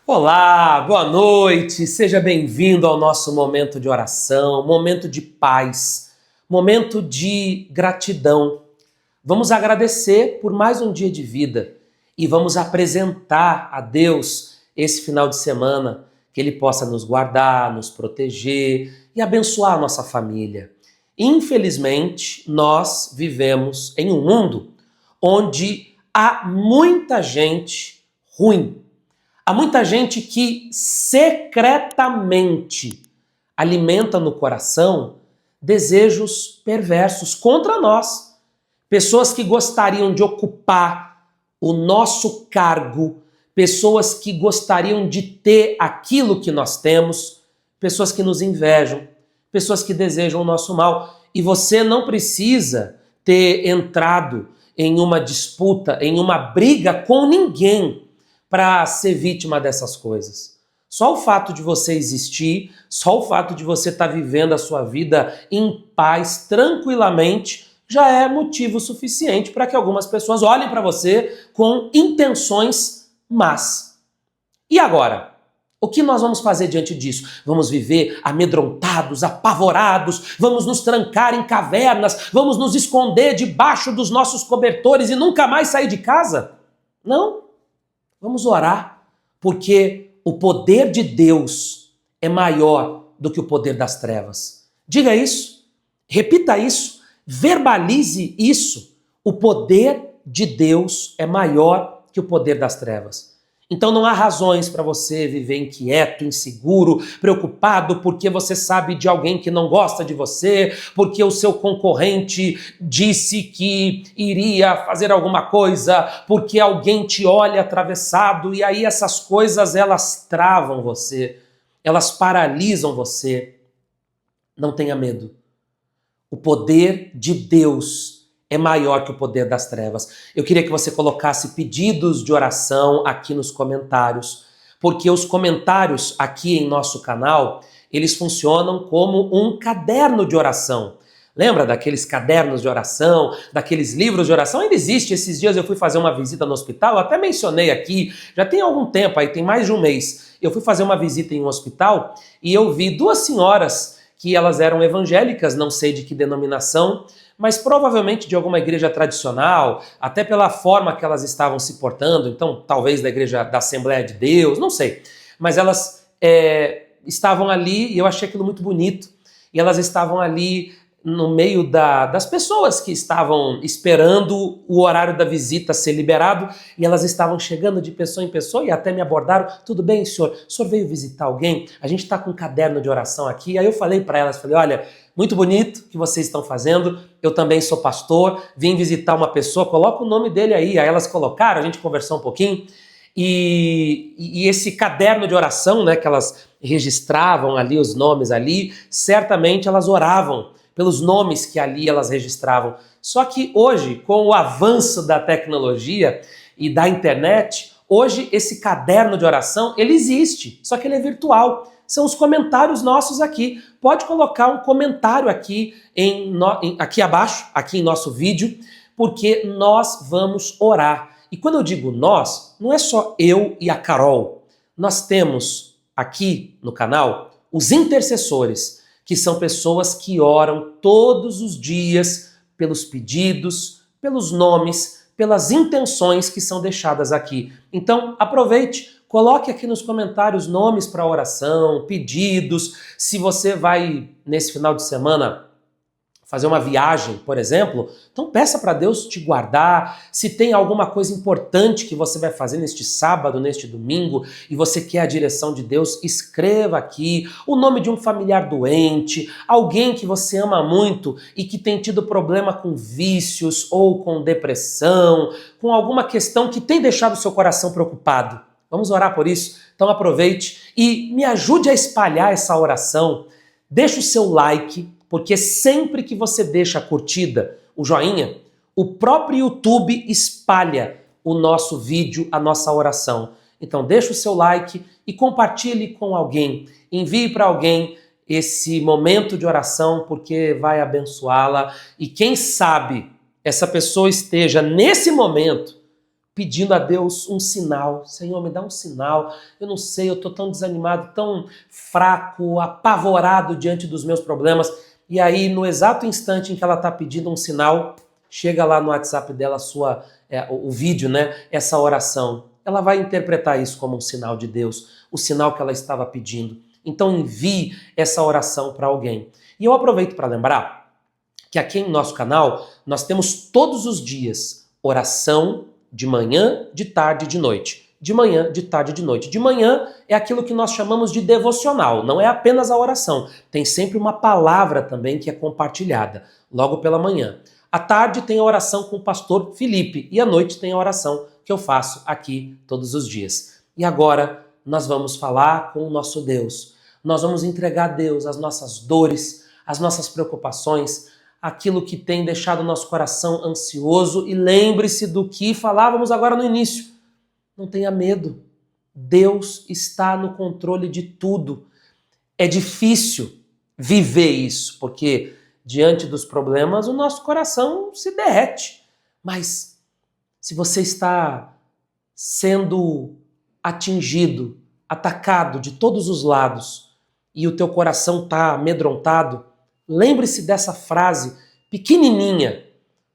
Olá, boa noite, seja bem-vindo ao nosso momento de oração, momento de paz, momento de gratidão. Vamos agradecer por mais um dia de vida e vamos apresentar a Deus esse final de semana, que Ele possa nos guardar, nos proteger e abençoar a nossa família. Infelizmente, nós vivemos em um mundo onde há muita gente ruim. Há muita gente que secretamente alimenta no coração desejos perversos contra nós. Pessoas que gostariam de ocupar o nosso cargo, pessoas que gostariam de ter aquilo que nós temos, pessoas que nos invejam, pessoas que desejam o nosso mal. E você não precisa ter entrado em uma disputa, em uma briga com ninguém para ser vítima dessas coisas. Só o fato de você existir, só o fato de você estar vivendo a sua vida em paz, tranquilamente, já é motivo suficiente para que algumas pessoas olhem para você com intenções más. E agora? O que nós vamos fazer diante disso? Vamos viver amedrontados, apavorados, vamos nos trancar em cavernas, vamos nos esconder debaixo dos nossos cobertores e nunca mais sair de casa? Não. Vamos orar, porque o poder de Deus é maior do que o poder das trevas. Diga isso, repita isso, verbalize isso. O poder de Deus é maior que o poder das trevas. Então não há razões para você viver inquieto, inseguro, preocupado porque você sabe de alguém que não gosta de você, porque o seu concorrente disse que iria fazer alguma coisa, porque alguém te olha atravessado e aí essas coisas elas travam você, elas paralisam você. Não tenha medo. O poder de Deus é maior que o poder das trevas. Eu queria que você colocasse pedidos de oração aqui nos comentários, porque os comentários aqui em nosso canal, eles funcionam como um caderno de oração. Lembra daqueles cadernos de oração, daqueles livros de oração? Ainda existe. Esses dias eu fui fazer uma visita no hospital, eu até mencionei aqui, já tem algum tempo aí, tem mais de um mês. Eu fui fazer uma visita em um hospital e eu vi duas senhoras que elas eram evangélicas, não sei de que denominação, mas provavelmente de alguma igreja tradicional, até pela forma que elas estavam se portando, então talvez da igreja da Assembleia de Deus, não sei. Mas elas estavam ali e eu achei aquilo muito bonito. E elas estavam ali no meio das pessoas que estavam esperando o horário da visita ser liberado e elas estavam chegando de pessoa em pessoa e até me abordaram. Tudo bem, senhor? O senhor veio visitar alguém? A gente está com um caderno de oração aqui. Aí eu falei para elas, olha, muito bonito que vocês estão fazendo, eu também sou pastor, vim visitar uma pessoa, coloca o nome dele aí. Aí elas colocaram, a gente conversou um pouquinho e esse caderno de oração, né, que elas registravam ali os nomes ali, certamente elas oravam pelos nomes que ali elas registravam. Só que hoje, com o avanço da tecnologia e da internet, hoje esse caderno de oração, ele existe, só que ele é virtual. São os comentários nossos aqui. Pode colocar um comentário aqui, aqui abaixo, aqui em nosso vídeo, porque nós vamos orar. E quando eu digo nós, não é só eu e a Carol. Nós temos aqui no canal os intercessores, que são pessoas que oram todos os dias pelos pedidos, pelos nomes, pelas intenções que são deixadas aqui. Então, aproveite, coloque aqui nos comentários nomes para oração, pedidos. Se você vai, nesse final de semana, fazer uma viagem, por exemplo, então peça para Deus te guardar. Se tem alguma coisa importante que você vai fazer neste sábado, neste domingo, e você quer a direção de Deus, escreva aqui o nome de um familiar doente, alguém que você ama muito e que tem tido problema com vícios ou com depressão, com alguma questão que tem deixado o seu coração preocupado. Vamos orar por isso? Então aproveite e me ajude a espalhar essa oração. Deixa o seu like, porque sempre que você deixa a curtida, o joinha, o próprio YouTube espalha o nosso vídeo, a nossa oração. Então deixa o seu like e compartilhe com alguém. Envie para alguém esse momento de oração, porque vai abençoá-la. E quem sabe essa pessoa esteja nesse momento pedindo a Deus um sinal. Senhor, me dá um sinal. Eu não sei, eu estou tão desanimado, tão fraco, apavorado diante dos meus problemas. E aí, no exato instante em que ela está pedindo um sinal, chega lá no WhatsApp dela o vídeo, né? Essa oração. Ela vai interpretar isso como um sinal de Deus, o sinal que ela estava pedindo. Então envie essa oração para alguém. E eu aproveito para lembrar que aqui em nosso canal nós temos todos os dias oração de manhã, de tarde e de noite. De manhã, de tarde e de noite. De manhã é aquilo que nós chamamos de devocional, não é apenas a oração. Tem sempre uma palavra também que é compartilhada, logo pela manhã. À tarde tem a oração com o pastor Felipe e à noite tem a oração que eu faço aqui todos os dias. E agora nós vamos falar com o nosso Deus. Nós vamos entregar a Deus as nossas dores, as nossas preocupações, aquilo que tem deixado o nosso coração ansioso. E lembre-se do que falávamos agora no início. Não tenha medo. Deus está no controle de tudo. É difícil viver isso, porque diante dos problemas o nosso coração se derrete. Mas se você está sendo atingido, atacado de todos os lados e o teu coração está amedrontado, lembre-se dessa frase pequenininha,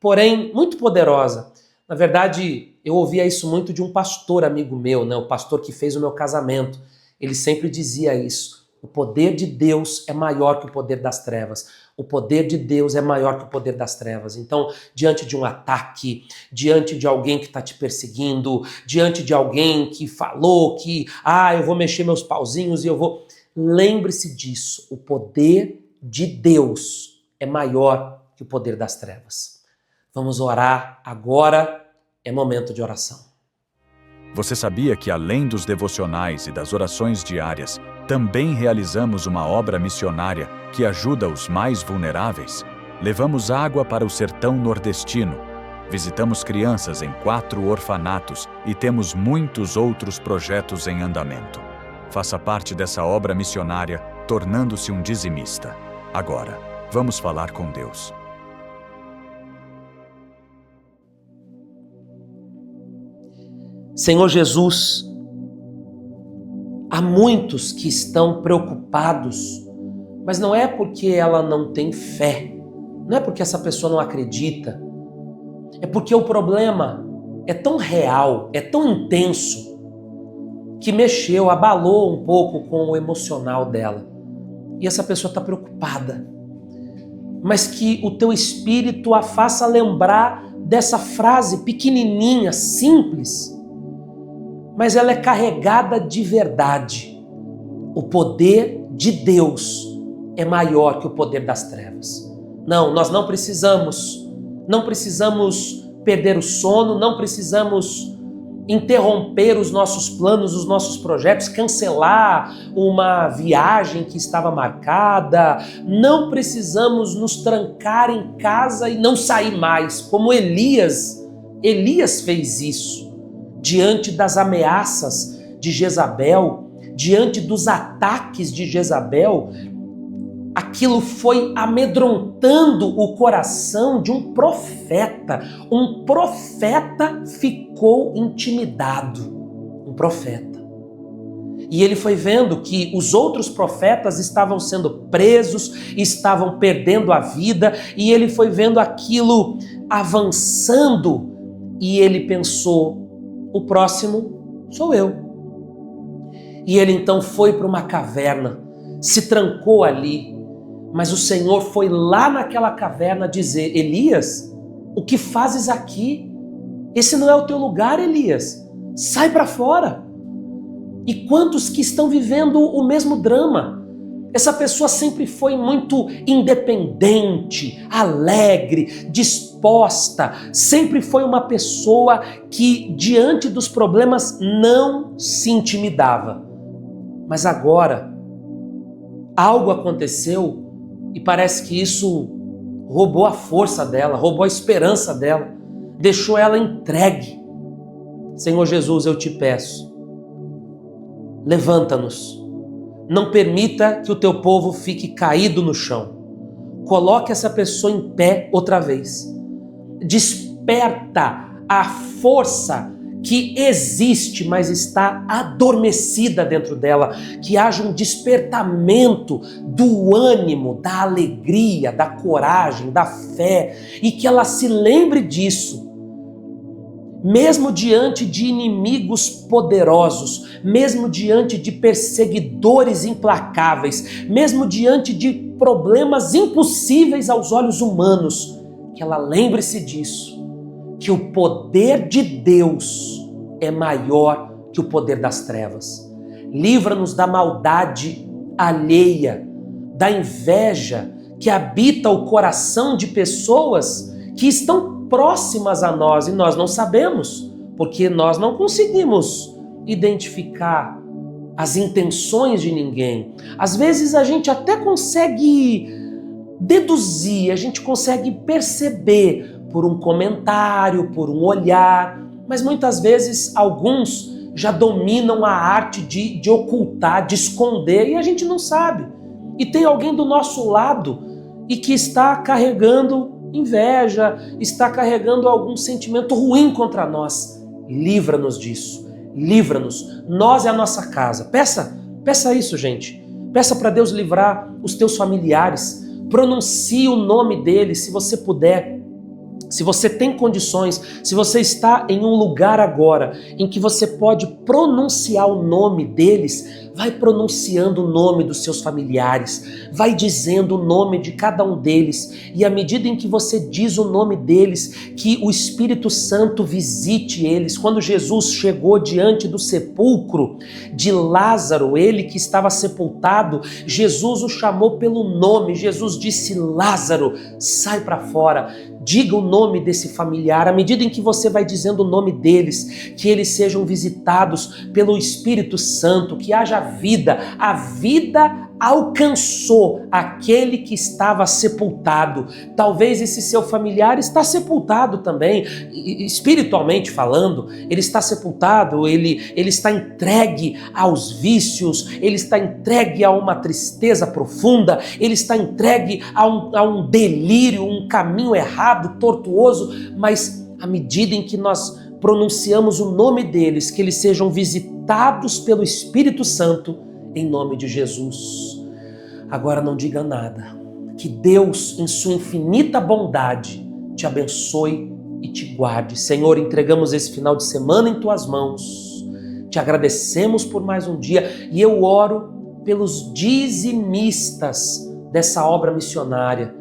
porém muito poderosa. Na verdade, eu ouvia isso muito de um pastor amigo meu, né? O pastor que fez o meu casamento. Ele sempre dizia isso. O poder de Deus é maior que o poder das trevas. O poder de Deus é maior que o poder das trevas. Então, diante de um ataque, diante de alguém que está te perseguindo, diante de alguém que falou que, eu vou mexer meus pauzinhos e eu vou... Lembre-se disso. O poder de Deus é maior que o poder das trevas. Vamos orar agora. É momento de oração. Você sabia que, além dos devocionais e das orações diárias, também realizamos uma obra missionária que ajuda os mais vulneráveis? Levamos água para o sertão nordestino, visitamos crianças em 4 orfanatos e temos muitos outros projetos em andamento. Faça parte dessa obra missionária, tornando-se um dizimista. Agora, vamos falar com Deus. Senhor Jesus, há muitos que estão preocupados, mas não é porque ela não tem fé, não é porque essa pessoa não acredita, é porque o problema é tão real, é tão intenso, que mexeu, abalou um pouco com o emocional dela. E essa pessoa está preocupada. Mas que o teu Espírito a faça lembrar dessa frase pequenininha, simples, mas ela é carregada de verdade. O poder de Deus é maior que o poder das trevas. Não, nós não precisamos perder o sono, não precisamos interromper os nossos planos, os nossos projetos, cancelar uma viagem que estava marcada, não precisamos nos trancar em casa e não sair mais, como Elias fez isso. Diante das ameaças de Jezabel, diante dos ataques de Jezabel, aquilo foi amedrontando o coração de um profeta. Um profeta ficou intimidado. Um profeta. E ele foi vendo que os outros profetas estavam sendo presos, estavam perdendo a vida, e ele foi vendo aquilo avançando, e ele pensou: o próximo sou eu. E ele então foi para uma caverna, se trancou ali, mas o Senhor foi lá naquela caverna dizer: Elias, o que fazes aqui? Esse não é o teu lugar, Elias. Sai para fora. E quantos que estão vivendo o mesmo drama? Essa pessoa sempre foi muito independente, alegre, disposta, sempre foi uma pessoa que, diante dos problemas, não se intimidava. Mas agora, algo aconteceu e parece que isso roubou a força dela, roubou a esperança dela, deixou ela entregue. Senhor Jesus, eu te peço, levanta-nos. Não permita que o teu povo fique caído no chão. Coloque essa pessoa em pé outra vez. Desperta a força que existe, mas está adormecida dentro dela, que haja um despertamento do ânimo, da alegria, da coragem, da fé, e que ela se lembre disso. Mesmo diante de inimigos poderosos, mesmo diante de perseguidores implacáveis, mesmo diante de problemas impossíveis aos olhos humanos, que ela lembre-se disso, que o poder de Deus é maior que o poder das trevas. Livra-nos da maldade alheia, da inveja que habita o coração de pessoas que estão próximas a nós e nós não sabemos, porque nós não conseguimos identificar as intenções de ninguém. Às vezes a gente até consegue deduzir, a gente consegue perceber por um comentário, por um olhar, mas muitas vezes alguns já dominam a arte de ocultar, de esconder, e a gente não sabe. E tem alguém do nosso lado e que está carregando inveja, está carregando algum sentimento ruim contra nós. Livra-nos disso, livra-nos. Nós é a nossa casa. Peça isso, gente. Peça para Deus livrar os teus familiares. Pronuncie o nome deles, se você puder. Se você tem condições, se você está em um lugar agora em que você pode pronunciar o nome deles, vai pronunciando o nome dos seus familiares, vai dizendo o nome de cada um deles, e à medida em que você diz o nome deles, que o Espírito Santo visite eles. Quando Jesus chegou diante do sepulcro de Lázaro, ele que estava sepultado, Jesus o chamou pelo nome. Jesus disse: Lázaro, sai para fora. Diga o nome desse familiar. À medida em que você vai dizendo o nome deles, que eles sejam visitados pelo Espírito Santo, que haja vida. A vida alcançou aquele que estava sepultado. Talvez esse seu familiar está sepultado também, espiritualmente falando. Ele está sepultado, ele está entregue aos vícios, ele está entregue a uma tristeza profunda, ele está entregue a um delírio, um caminho errado, tortuoso, mas à medida em que nós pronunciamos o nome deles, que eles sejam visitados pelo Espírito Santo, em nome de Jesus. Agora não diga nada. Que Deus, em sua infinita bondade, te abençoe e te guarde. Senhor, entregamos esse final de semana em tuas mãos. Te agradecemos por mais um dia e eu oro pelos dizimistas dessa obra missionária.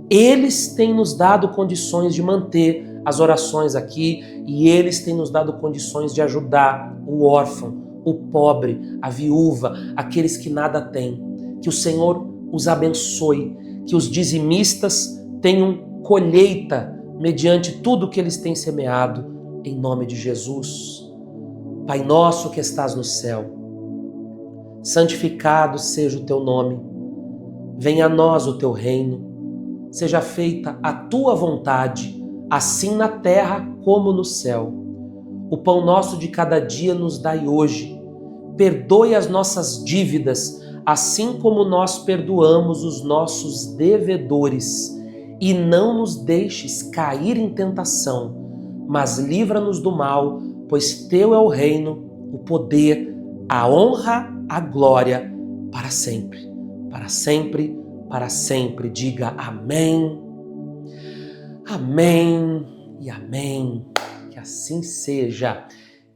Eles têm nos dado condições de manter as orações aqui e eles têm nos dado condições de ajudar o órfão, o pobre, a viúva, aqueles que nada têm. Que o Senhor os abençoe, que os dizimistas tenham colheita mediante tudo que eles têm semeado, em nome de Jesus. Pai nosso que estás no céu, santificado seja o teu nome, venha a nós o teu reino, seja feita a tua vontade, assim na terra como no céu. O pão nosso de cada dia nos dai hoje. Perdoe as nossas dívidas, assim como nós perdoamos os nossos devedores. E não nos deixes cair em tentação, mas livra-nos do mal, pois teu é o reino, o poder, a honra, a glória, para sempre. Para sempre, para sempre. Diga amém, amém e amém. Que assim seja.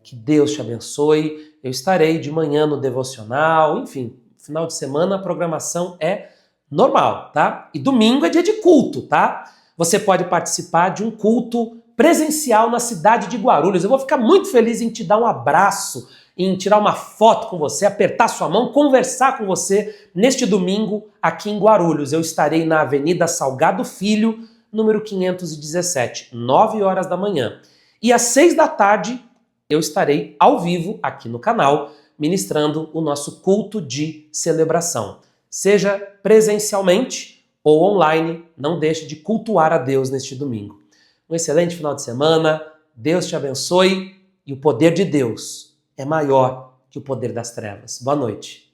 Que Deus te abençoe. Eu estarei de manhã no devocional, enfim, final de semana a programação é normal, tá? E domingo é dia de culto, tá? Você pode participar de um culto presencial na cidade de Guarulhos. Eu vou ficar muito feliz em te dar um abraço, em tirar uma foto com você, apertar sua mão, conversar com você neste domingo aqui em Guarulhos. Eu estarei na Avenida Salgado Filho, número 517, 9 horas da manhã. E às 6 da tarde eu estarei ao vivo aqui no canal, ministrando o nosso culto de celebração. Seja presencialmente ou online, não deixe de cultuar a Deus neste domingo. Um excelente final de semana, Deus te abençoe e o poder de Deus é maior que o poder das trevas. Boa noite.